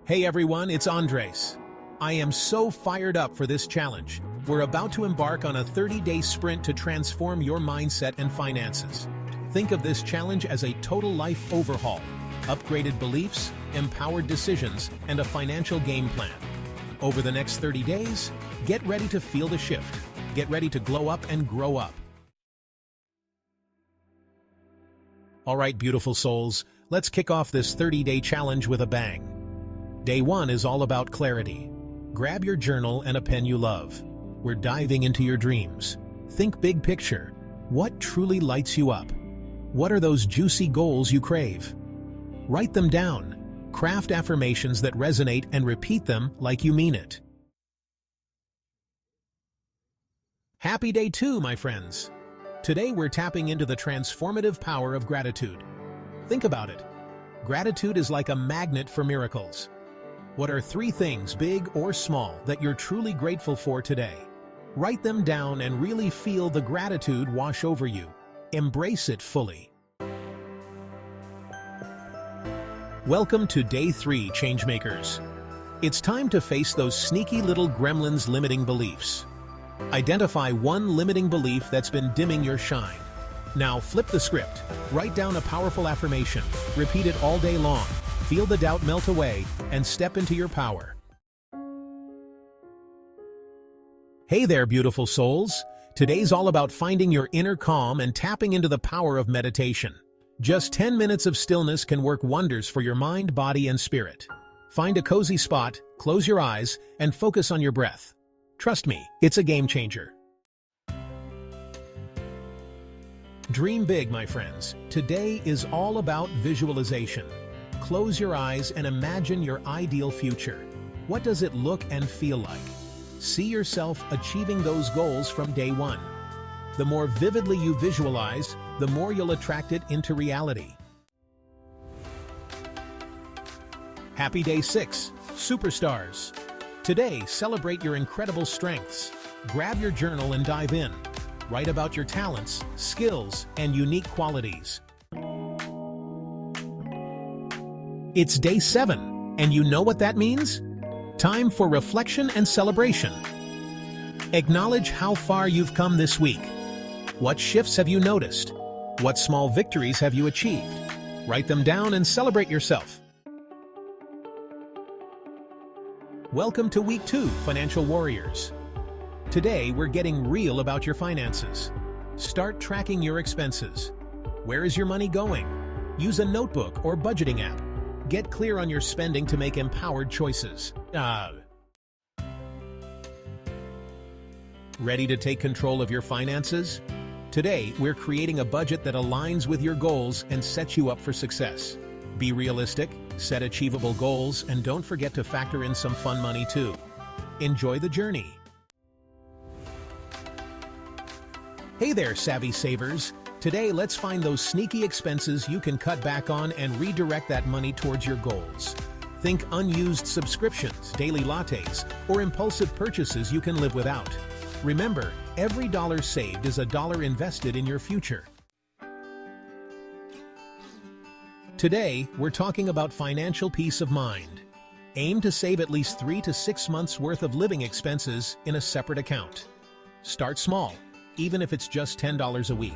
Hey everyone, it's Andres. I am so fired up for this challenge. We're about to embark on a 30-day sprint to transform your mindset and finances. Think of this challenge as a total life overhaul, upgraded beliefs, empowered decisions, and a financial game plan. Over the next 30 days, get ready to feel the shift. Get ready to glow up and grow up. All right, beautiful souls, let's kick off this 30-day challenge with a bang. Day 1 is all about clarity. Grab your journal and a pen you love. We're diving into your dreams. Think big picture. What truly lights you up? What are those juicy goals you crave? Write them down. Craft affirmations that resonate and repeat them like you mean it. Happy Day 2, my friends. Today we're tapping into the transformative power of gratitude. Think about it. Gratitude is like a magnet for miracles. What are 3 things, big or small, that you're truly grateful for today? Write them down and really feel the gratitude wash over you. Embrace it fully. Welcome to Day 3, Changemakers. It's time to face those sneaky little gremlins limiting beliefs. Identify one limiting belief that's been dimming your shine. Now flip the script. Write down a powerful affirmation. Repeat it all day long. Feel the doubt melt away and step into your power. Hey there, beautiful souls. Today's all about finding your inner calm and tapping into the power of meditation. Just 10 minutes of stillness can work wonders for your mind, body, and spirit. Find a cozy spot, close your eyes, and focus on your breath. Trust me, it's a game changer. Dream big, my friends. Today is all about visualization. Close your eyes and imagine your ideal future. What does it look and feel like? See yourself achieving those goals from day 1. The more vividly you visualize, the more you'll attract it into reality. Happy Day 6, Superstars. Today, celebrate your incredible strengths. Grab your journal and dive in. Write about your talents, skills, and unique qualities. It's Day 7, and you know what that means? Time for reflection and celebration. Acknowledge how far you've come this week. What shifts have you noticed? What small victories have you achieved? Write them down and celebrate yourself. Welcome to Week 2, Financial Warriors. Today, we're getting real about your finances. Start tracking your expenses. Where is your money going? Use a notebook or budgeting app. Get clear on your spending to make empowered choices. Ready to take control of your finances? Today, we're creating a budget that aligns with your goals and sets you up for success. Be realistic, set achievable goals, and don't forget to factor in some fun money too. Enjoy the journey. Hey there, savvy savers. Today, let's find those sneaky expenses you can cut back on and redirect that money towards your goals. Think unused subscriptions, daily lattes, or impulsive purchases you can live without. Remember, every dollar saved is a dollar invested in your future. Today, we're talking about financial peace of mind. Aim to save at least 3 to 6 months' worth of living expenses in a separate account. Start small, even if it's just $10 a week.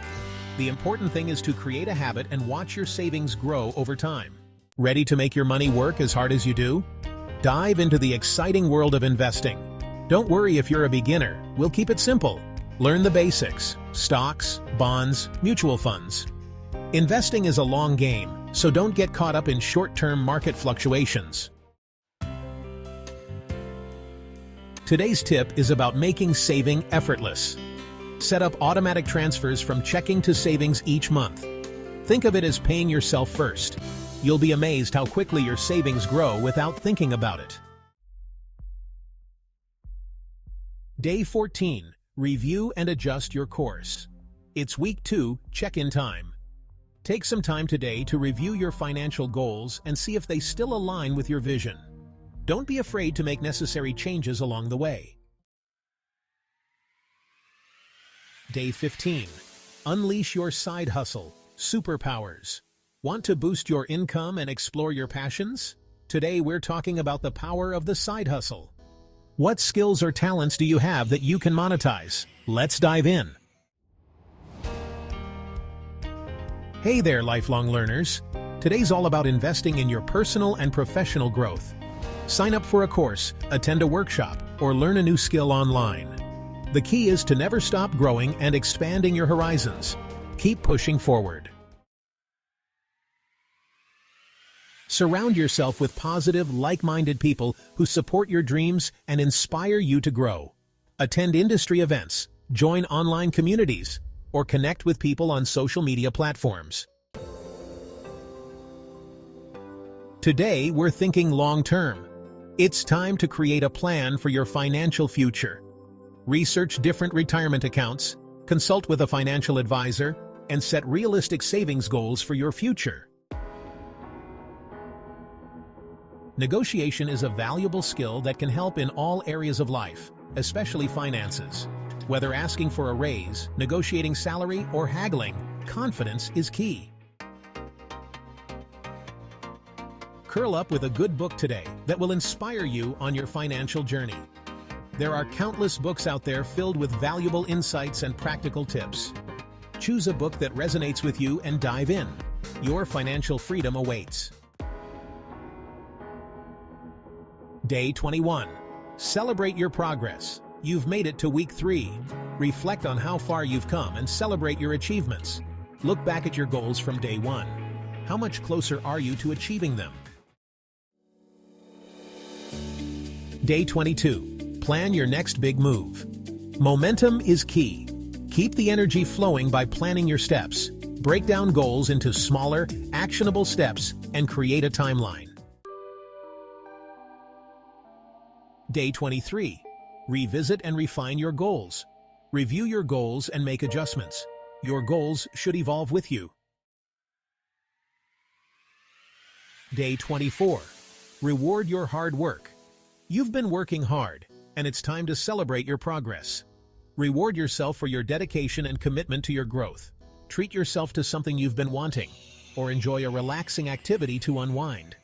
The important thing is to create a habit and watch your savings grow over time. Ready to make your money work as hard as you do? Dive into the exciting world of investing. Don't worry if you're a beginner, we'll keep it simple. Learn the basics: stocks, bonds, mutual funds. Investing is a long game, so don't get caught up in short-term market fluctuations. Today's tip is about making saving effortless. Set up automatic transfers from checking to savings each month. Think of it as paying yourself first. You'll be amazed how quickly your savings grow without thinking about it. Day 14. Review and adjust your course. It's Week 2, check-in time. Take some time today to review your financial goals and see if they still align with your vision. Don't be afraid to make necessary changes along the way. Day 15. Unleash your side hustle, superpowers. Want to boost your income and explore your passions? Today we're talking about the power of the side hustle. What skills or talents do you have that you can monetize? Let's dive in. Hey there, lifelong learners. Today's all about investing in your personal and professional growth. Sign up for a course, attend a workshop, or learn a new skill online. The key is to never stop growing and expanding your horizons. Keep pushing forward. Surround yourself with positive, like-minded people who support your dreams and inspire you to grow. Attend industry events, join online communities, or connect with people on social media platforms. Today, we're thinking long-term. It's time to create a plan for your financial future. Research different retirement accounts, consult with a financial advisor, and set realistic savings goals for your future. Negotiation is a valuable skill that can help in all areas of life, especially finances. Whether asking for a raise, negotiating salary, or haggling, confidence is key. Curl up with a good book today that will inspire you on your financial journey. There are countless books out there filled with valuable insights and practical tips. Choose a book that resonates with you and dive in. Your financial freedom awaits. Day 21. Celebrate your progress. You've made it to week 3. Reflect on how far you've come and celebrate your achievements. Look back at your goals from day 1. How much closer are you to achieving them? Day 22. Plan your next big move. Momentum is key. Keep the energy flowing by planning your steps. Break down goals into smaller, actionable steps and create a timeline. Day 23. Revisit and refine your goals. Review your goals and make adjustments. Your goals should evolve with you. Day 24. Reward your hard work. You've been working hard, and it's time to celebrate your progress. Reward yourself for your dedication and commitment to your growth. Treat yourself to something you've been wanting, or enjoy a relaxing activity to unwind.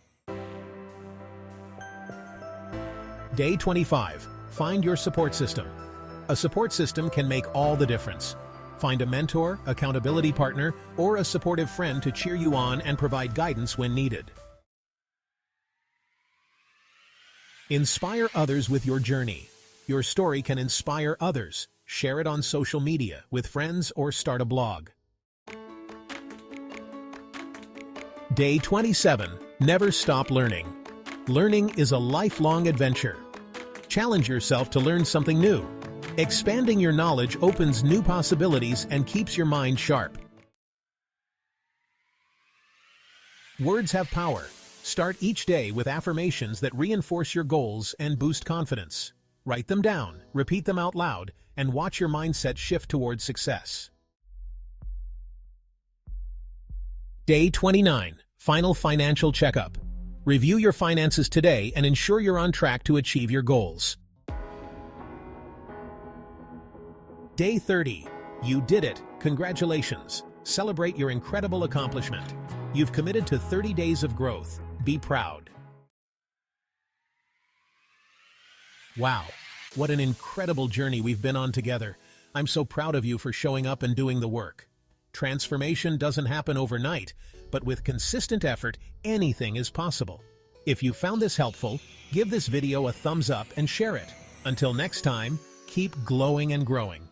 Day 25. Find your support system. A support system can make all the difference. Find a mentor, accountability partner, or a supportive friend to cheer you on and provide guidance when needed. Inspire others with your journey. Your story can inspire others. Share it on social media with friends or start a blog. Day 27. Never stop learning. Learning is a lifelong adventure. Challenge yourself to learn something new. Expanding your knowledge opens new possibilities and keeps your mind sharp. Words have power. Start each day with affirmations that reinforce your goals and boost confidence. Write them down, repeat them out loud, and watch your mindset shift towards success. Day 29. Final financial checkup. Review your finances today and ensure you're on track to achieve your goals. Day 30. You did it. Congratulations. Celebrate your incredible accomplishment. You've committed to 30 days of growth. Be proud. Wow, what an incredible journey we've been on together. I'm so proud of you for showing up and doing the work. Transformation doesn't happen overnight, but with consistent effort, anything is possible. If you found this helpful, give this video a thumbs up and share it. Until next time, keep glowing and growing.